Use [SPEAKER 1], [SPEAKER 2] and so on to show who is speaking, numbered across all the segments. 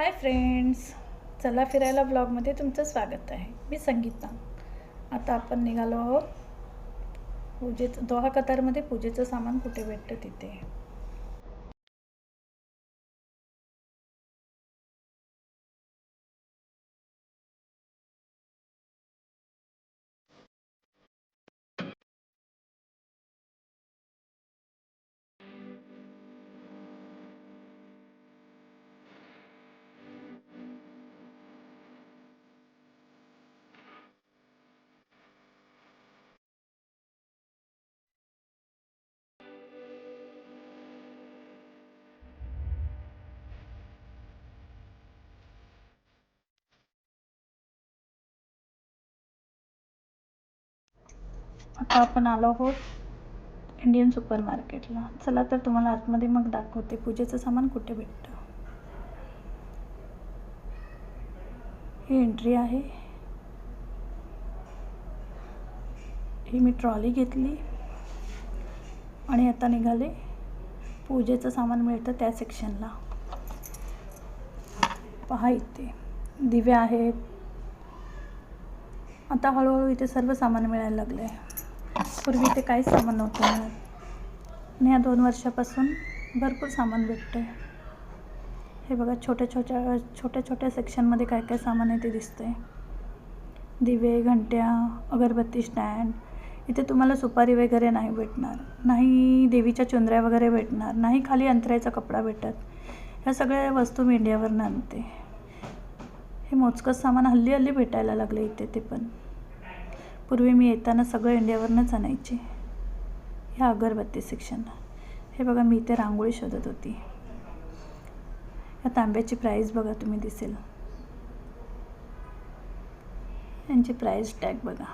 [SPEAKER 1] Hi friends, चला फिरायला ब्लॉगमध्ये तुमचं स्वागत आहे. मी संगीता. आता आपण निघालो आहोत दोहा कतारमध्ये पूजेचं सामान कुठे भेटतं तिथे. आता आपण आलो आहोत इंडियन सुपर मार्केटला. चला तर तुम्हाला आतमध्ये मग दाखवते पूजेचं सामान कुठे भेटतं. ही एंट्री आहे. ही मी ट्रॉली घेतली आणि आता निघाले पूजेचं सामान मिळतं त्या सेक्शनला. पहा, इथे दिवे आहेत. आता हळूहळू इथे सर्व सामान मिळायला लागलं आहे. पूर्वी इथे काहीच सामान नव्हतं मिळत आणि या 2 वर्षापासून भरपूर सामान भेटतं आहे. हे बघा, छोट्या छोट्या सेक्शनमध्ये काय काय सामान आहे ते दिसतं आहे. दिवे, घंट्या, अगरबत्ती स्टँड. इथे तुम्हाला सुपारी वगैरे नाही भेटणार, नाही देवीच्या चुंदऱ्या वगैरे भेटणार, नाही खाली अंतरायचा कपडा भेटत. ह्या सगळ्या वस्तू मी इंडियावरनं आणते. हे मोजकंच सामान हल्ली भेटायला लागलं इथे. ते पण पूर्वी मी येताना सगळं इंडियावरनंच आणायचे. ह्या अगरबत्ती सेक्शन. हे बघा, मी इथे रांगोळी शोधत होती. या तांब्याची प्राईस बघा, तुम्ही दिसेल यांची प्राईस टॅग बघा.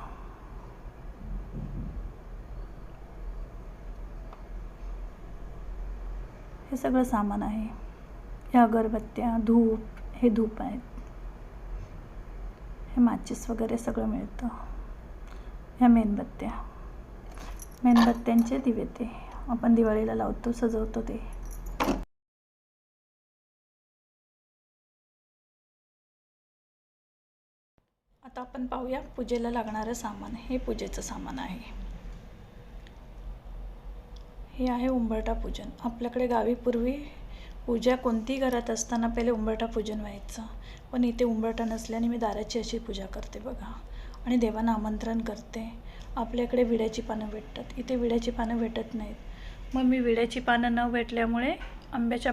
[SPEAKER 1] हे सगळं सामान आहे. ह्या अगरबत्त्या, धूप, हे धूप आहेत. हे माचीस वगैरे सगळं मिळतं. ह्या मेणबत्त्यांचे दिवे ते आपण दिवाळीला लावतो, सजवतो ते. आता आपण पाहूया पूजेला लागणारं सामान. हे पूजेचं सामान आहे. हे आहे उंबरठा पूजन. आपल्याकडे गावी पूर्वी पूजा कोणतीही घरात असताना पहिले उंबरठा पूजन व्हायचं. पण इथे उंबरठा नसल्याने मी दाराची अशी पूजा करते बघा, आणि देवांना आमंत्रण करते. आपल्याकडे विड्याची पानं भेटतात, इथे विड्याची पानं भेटत नाहीत. मग मी विड्याची पानं न भेटल्यामुळे आंब्याचं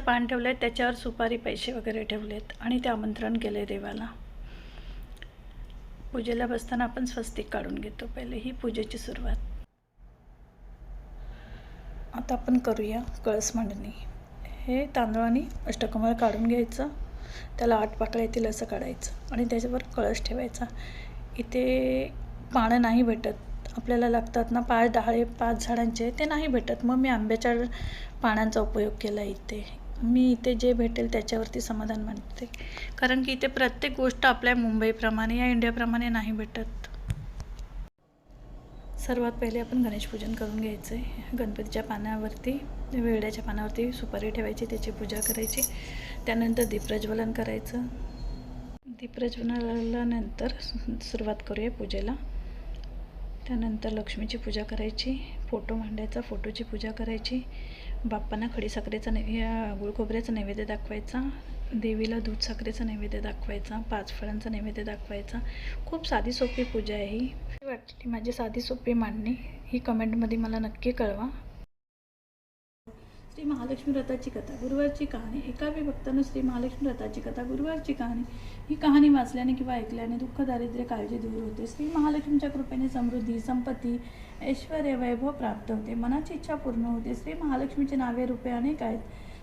[SPEAKER 1] पान ठेवलं आहे, त्याच्यावर सुपारी, पैसे वगैरे ठेवलेत आणि ते आमंत्रण केलं आहे देवाला. पूजेला बसताना आपण स्वस्तिक काढून घेतो पहिले. ही पूजेची सुरुवात. आता आपण करूया कळस मांडणी. हे तांदळाने अष्टकमळ काढून घ्यायचं, त्याला 8 पाकळ्या येतील असं काढायचं आणि त्याच्यावर कळस ठेवायचा. इथे पानं नाही भेटत, आपल्याला लागतात ना 5 डहाळे 5 झाडांचे, ते नाही भेटत. मग मी आंब्याच्या पानांचा उपयोग केला इथे. मी इथे जे भेटेल त्याच्यावरती समाधान मानते, कारण की इथे प्रत्येक गोष्ट आपल्या मुंबईप्रमाणे या इंडियाप्रमाणे नाही भेटत. सर्वात पहिले आपण गणेश पूजन करून घ्यायचं आहे. गणपतीच्या पानावरती, विड्याच्या पानावरती सुपारी ठेवायची, त्याची पूजा करायची. त्यानंतर दीपप्रज्वलन करायचं. दीपप्रज्वलनानंतर सुरुवात करूया पूजेला. त्यानंतर लक्ष्मीची पूजा करायची, फोटो मांडायचा, फोटोची पूजा करायची. बाप्पांना खडीसाखरेचा गुळ खोबऱ्याचा नैवेद्य दाखवायचा. देवीला दूध साखरेचा नैवेद्य दाखवायचा. 5 फळांचा नैवेद्य दाखवायचा. खूप साधी सोपी पूजा आहे ही. वाटली माझी साधी सोपी मांडणी ही कमेंटमध्ये मला नक्की कळवा. श्री महालक्ष्मी व्रताची कथा, गुरुवारची कहाणी. एका भक्तानं श्री महालक्ष्मी व्रताची कथा, गुरुवारची कहाणी. ही कहाणी वाचल्याने किंवा ऐकल्याने दुःख, दारिद्र्य, काळजी दूर होते. श्री महालक्ष्मीच्या कृपेने समृद्धी, संपत्ती, ऐश्वर्य, वैभव प्राप्त होते. मनाची इच्छा पूर्ण होते. श्री महालक्ष्मीचे नावे रूपे अनेक आहेत.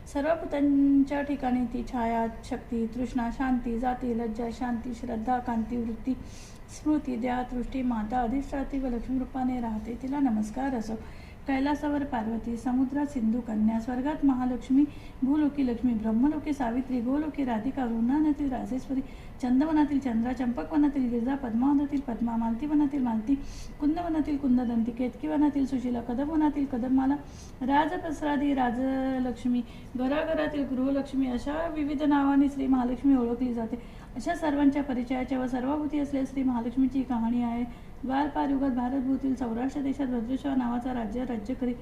[SPEAKER 1] सर्व भूतांच्या ठिकाणी ती छाया, शक्ती, तृष्णा, शांती, जाती, लज्जा, शांती, श्रद्धा, कांती, वृत्ती, स्मृती, दया, दृष्टी, माता, अधिष्ठाती व लक्ष्मी रूपाने राहते. तिला नमस्कार असो. कैलासावर पार्वती, समुद्रात सिंधू कन्या, स्वर्गात महालक्ष्मी, भूलोकी लक्ष्मी, ब्रह्मलोकी सावित्री, गोलोकी राधिका, वृंदावनातील राजेश्वरी, चंदवनातील चंद्रा, चंपकवनातील गिरिजा, पद्मावनातील पद्मा, मालतीवनातील मालती, कुंदवनातील कुंददंती, केतकीवनातील सुशीला, कदमवनातील कदममाला, राजप्रसादी राजलक्ष्मी, घराघरातील गृहलक्ष्मी अशा विविध नावांनी श्री महालक्ष्मी ओळखली जाते. अशा सर्वांच्या परिचयाच्या व सर्वभूती असलेल्या श्री महालक्ष्मीची कहाणी आहे. द्वारपार युगात भारतभूतील सौराष्ट्र देशात भद्रेश्वर नावाचा राज्य करी.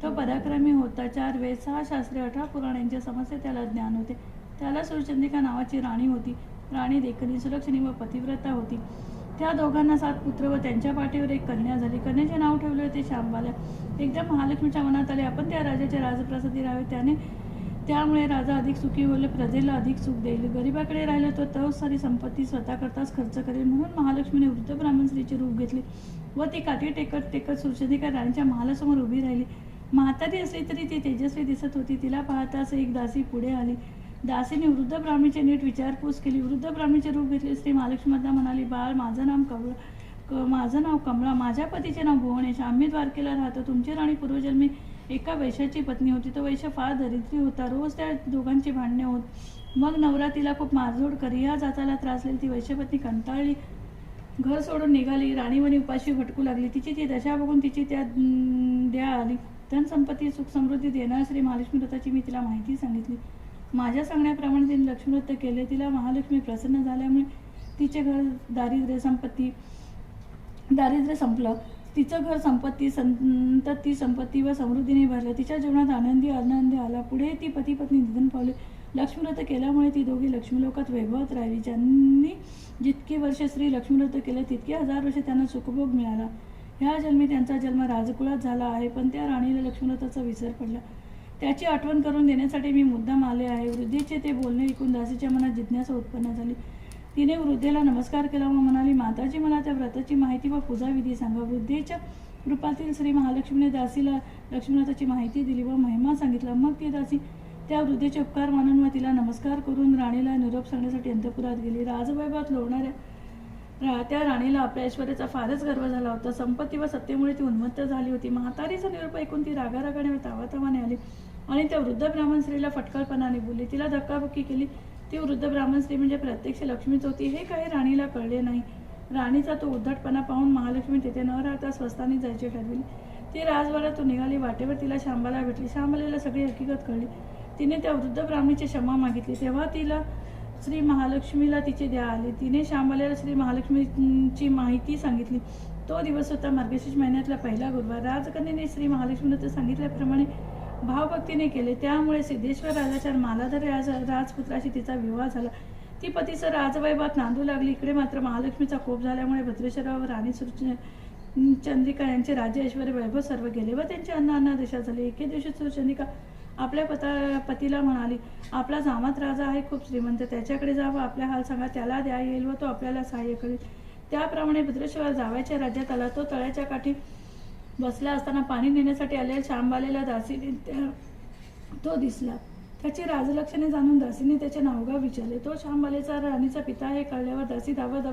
[SPEAKER 1] तो पराक्रमी होता. 4 वेद, 6 शास्त्रे, 18 पुराणांच्या समस्या त्याला ज्ञान होते. त्याला सुरचंद्रिका नावाची राणी होती. राणी देखणी, सुलक्षणी व पतिव्रता होती. त्या दोघांना 7 पुत्र व त्यांच्या पाठीवर एक कन्या झाली. कन्याचे नाव ठेवले होते शांबाला. एकदा महालक्ष्मीच्या मनात आले आपण त्या राजाच्या राजप्रसादी राहावे. त्यामुळे राजा अधिक सुखी होईल, प्रजेला अधिक सुख देईल. गरिबाकडे राहिला तो सारी संपत्ती स्वतःकरताच खर्च करेल. म्हणून महालक्ष्मीने वृद्ध ब्राह्मण स्त्रीचे रूप घेतले व ती काठी टेकत सुरचंद्रिका राणीच्या महालासमोर उभी राहिली. म्हातारी असली तरी ती तेजस्वी दिसत होती. तिला पाहताच एक दासी पुढे आली. दासीने वृद्ध ब्राह्मणीची नीट विचारपूस केली. वृद्ध ब्राह्मणीचे रूप घेतले. श्री महालक्ष्मी माता म्हणाली, बाळ, माझं नाव कमळा, माझ्या पतीचे नाव भुवनेश. आम्ही द्वारकेला राहतो. तुमची राणी पूर्वजन्मी एका वैश्याची पत्नी होती. तो वैश्य फार दरिद्री होता. रोज त्या दोघांची भांडणे होत. मग नवरा तिला खूप मारझोड करी. या जाचाला त्रासलेली ती वैश्यपत्नी कंटाळली, घर सोडून निघाली. राणीवणी उपाशी भटकू लागली. तिची ती दशा बघून तिची त्या द्या आली. धन संपत्ती सुख समृद्धी देणार श्री महालक्ष्मी व्रताची मी तिला माहिती सांगितली. माझ्या सांगण्याप्रमाणे तिने लक्ष्मी व्रत केले. तिला महालक्ष्मी प्रसन्न झाल्यामुळे तिचे घर दारिद्र्य संपलं. तिचं घर संपत्ती व समृद्धीने भरलं. तिच्या जीवनात आनंदी आला. पुढे ती पती पत्नी निधन पावले. लक्ष्मीव्रत केल्यामुळे ती दोघी लक्ष्मीलोकात वैभवत राहिली. ज्यांनी जितकी वर्षे श्री लक्ष्मीव्रत केले तितके 1000 वर्षे त्यांना सुखभोग मिळाला. ह्या जन्मी त्यांचा जन्म राजकुळात झाला आहे. पण त्या राणीला लक्ष्मीव्रताचा विसर पडला. त्याची आठवण करून देण्यासाठी मी मुद्दाम आले आहे. वृद्धीचे ते बोलणे ऐकून दासीच्या मनात जिज्ञासा उत्पन्न झाली. तिने वृद्धेला नमस्कार केला व म्हणाली, माताजी, मला त्या व्रताची माहिती व पूजाविधी सांगा. वृद्धेच्या रूपातील श्री महालक्ष्मीने दासीला लक्ष्मीव्रताची माहिती दिली व महिमा सांगितला. मग ती दासी त्या वृद्धेचे उपकार मानून व तिला नमस्कार करून राणीला निरोप सांगण्यासाठी अंतपुरात गेली. राजवैभवात लोळणाऱ्या त्या राणीला आपल्या ऐश्वर्याचा फारच गर्व झाला होता. संपत्ती व सत्तेमुळे ती उन्मत्त झाली होती. म्हातारीचा निरोप ऐकून ती रागारागाने व तावातावाने आली आणि त्या वृद्ध ब्राह्मण स्त्रीला फटकळपणाने बोलली. तिला धक्काबुक्की केली. ती वृद्ध ब्राह्मण स्त्री म्हणजे प्रत्यक्ष लक्ष्मीच होती हे काही राणीला कळले नाही. राणीचा तो उद्धटपणा पाहून महालक्ष्मी तिथे न राहता स्वस्तानी जायचे ठरविले. ती राजवाड्यातून निघाली. वाटेवर तिला शांबाला भेटली. शांबालेला सगळी हकीकत कळली. तिने त्या वृद्ध ब्राह्मणीची क्षमा मागितली. तेव्हा तिला श्री महालक्ष्मीला तिचे द्या आले. तिने शांबालेला श्री महालक्ष्मीची माहिती सांगितली. तो दिवस होता मार्गशीर्ष महिन्यातला पहिला गुरुवार. राजकन्येने श्री महालक्ष्मीने सांगितल्याप्रमाणे भावभक्तीने केले. त्यामुळे सिद्धेश्वर राजाच्या मालाधर राजपुत्राशी तिचा विवाह झाला. ती पतीसह राजवैभवात नांदू लागली. इकडे मात्र महालक्ष्मीचा कोप झाल्यामुळे भद्रेश्वरावर राणी सुरचंद्रिका यांचे राज्य ऐश्वर्य वैभव सर्व गेले व त्यांची अनादेशा झाली. एके दिवशी सुरचंद्रिका आपल्या पतीला म्हणाली, आपला जामात राजा आहे, खूप श्रीमंत. त्याच्याकडे जा व आपला हाल सांगा. त्याला द्या येईल व तो आपल्याला सहाय्य करेल. त्याप्रमाणे भद्रेश्वर जावयाच्या राज्यात आला. तो तळ्याच्या काठी बसला असताना पाणी नेण्यासाठी आलेल्या शांबालेला दासीने तो दिसला. त्याची राजलक्षणे जाणून दासीने त्याचे नावगाव विचारले. तो शांबालेचा राणीचा पिता हे कळल्यावर दासी धावत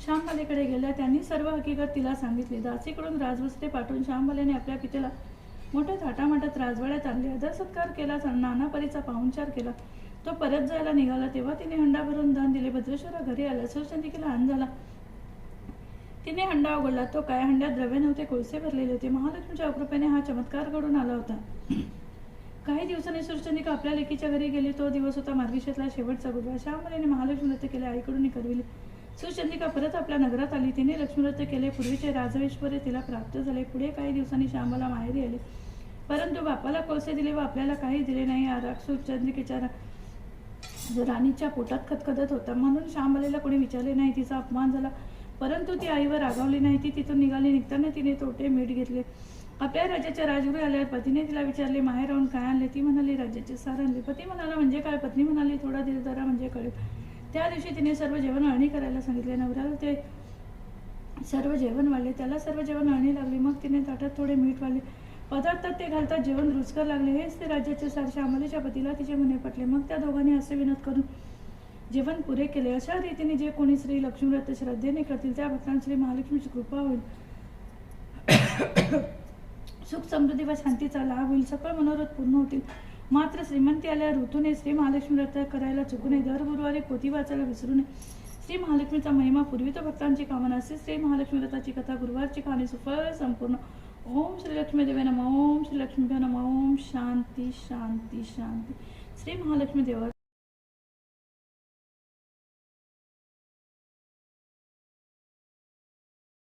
[SPEAKER 1] शांबालेकडे गेल्या. त्यांनी सर्व हकीकत तिला सांगितली. दासीकडून राजवस्त्रे पाठवून शांबालेने आपल्या पित्याला मोठ्या थाटामाटात राजवाड्यात आणले. आदर सत्कार केला. नाना परीचा पाहुणचार केला. तो परत जायला निघाला तेव्हा तिने हंडा भरून दान दिले. भद्रेश्वरा घरी आला. सुरचंद्रिकेला आन झाला. तिने हंडा उघडला. तो काय हंड्यात द्रव्य नव्हते, कोळसे भरलेले होते. महालक्ष्मीच्या कृपेने हा चमत्कार घडून आला होता. काही दिवसांनी सुरचंद्रिका आपल्या लेकीच्या घरी गेली. तो दिवस होता मार्गशीर्षातला शेवटचा गुरुवार. शांबालेने महालक्ष्मी व्रत केले. आईकडून करविले. सुरचंद्रिका परत आपल्या नगरात आली. तिने लक्ष्मी व्रत केले. पूर्वीचे राजऐश्वर्य तिला प्राप्त झाले. पुढे काही दिवसांनी शांबाला माहेरी आले. परंतु बापाला कोळसे दिले व आपल्याला काही दिले नाही. राग सुरचंद्रिकेच्या राणीच्या पोटात खदखदत होता. म्हणून शांबालेला कोणी विचारले नाही. तिचा अपमान झाला. परंतु ती आईवर रागावली नाही. ती तिथून निघाली. निघताना तिने तोटे मीठ घेतले. आपल्या राज्याच्या राजगुरू आल्यावर पतीने तिला विचारले, माहेर राहून काय आणले? ती म्हणाली, राज्याचे सार आणले. पती म्हणाला, म्हणजे काय? पत्नी म्हणाली, थोडा धीर धरा म्हणजे कळेल. त्या दिवशी तिने सर्व जेवण अळणी करायला सांगितले. नवऱ्याला ते सर्व जेवण वाढले. त्याला सर्व जेवण अळणी लागली. मग तिने ताटात थोडे मीठ वाढले. पदार्थात ते घालतात जेवण रुचकर लागले. हेच ते राज्याचे सार. शांबालेच्या पतीला तिचे म्हणे पटले. मग त्या दोघांनी असे विनोद करून जेवण पुरे केले. अशा रीतीने जे कोणी श्री लक्ष्मी व्रत श्रद्धेने करतील त्या भक्तांना श्री महालक्ष्मीची कृपा होईल. सुख समृद्धी व शांतीचा लाभ होईल. सकळ मनोरथ पूर्ण होतील. मात्र श्रीमंती आल्यावर ऋतूने श्री महालक्ष्मी व्रत करायला चुकू नये. दर गुरुवारी पोथी वाचायला विसरू नये. श्री महालक्ष्मीचा महिमा पूर्वी तर भक्तांची कामना असते. श्री महालक्ष्मी व्रताची कथा गुरुवारची कहाणी सुफल संपूर्ण. ओम श्री लक्ष्मी देवे नमः. ओम श्री लक्ष्मी नमः. ओम शांती शांती शांती. श्री महालक्ष्मी देवा